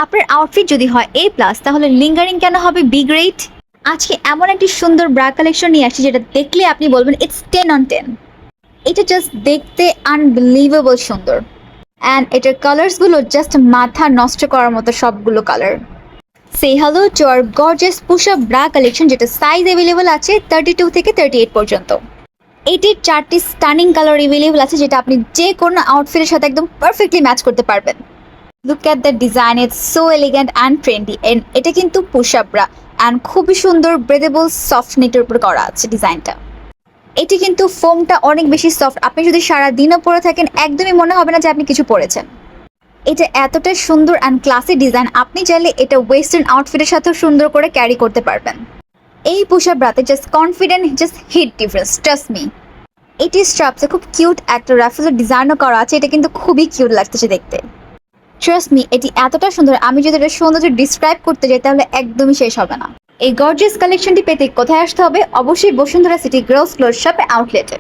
আপনার আউটফিট যদি হয় A+, তাহলে লিঙ্গারিং কেন হবে B গ্রেড? আজকে এমন একটি সুন্দর ব্রা কালেকশন নিয়ে আসছি যেটা দেখলে আপনি বলবেন ইটস 10/10। এটা জাস্ট দেখতে আনবিলিভেবল সুন্দর, অ্যান্ড এটার কালার্সগুলো জাস্ট মাথা নষ্ট করার মতো সবগুলো colour. Say hello to our gorgeous push up bra collection, যেটা সাইজ অ্যাভেলেবল আছে 32 থেকে 38 পর্যন্ত। এটির 4টি স্টানিং কালার অ্যাভেলেবল আছে, যেটা আপনি যে কোনো আউটফিটের সাথে একদম পারফেক্টলি ম্যাচ করতে পারবেন। Look at the design, it's so elegant and trendy, and এটা কিন্তু পুশ আপ ব্রা অ্যান্ড খুবই সুন্দর ব্রেদেবল সফট নেটের উপর করা আছে ডিজাইনটা। এটি কিন্তু ফোমটা অনেক বেশি সফট, আপনি যদি সারাদিনও পরে থাকেন একদমই মনে হবে না যে আপনি কিছু পরেছেন। এটা এতটা সুন্দর অ্যান্ড ক্লাসি ডিজাইন, আপনি চাইলে এটা ওয়েস্টার্ন আউটফিটের সাথেও সুন্দর করে ক্যারি করতে পারবেন। এই পুশ আপ ব্রাতে just confident, just hit difference, trust me. এটি স্ট্রাপসে খুব কিউট একটা রাফেলের ডিজাইনও করা আছে, এটা কিন্তু খুবই কিউট লাগতেছে দেখতে। ট্রাস্ট মি, এটি এতটা সুন্দর, আমি যদি এটা সৌন্দর্য ডিসক্রাইব করতে যাই তাহলে একদমই শেষ হবে না। এই গর্জিয়াস কালেকশনটি পেতে কোথায় আসতে হবে? অবশ্যই বসুন্ধরা সিটি গার্লস ক্লোথ শপে আউটলেটে।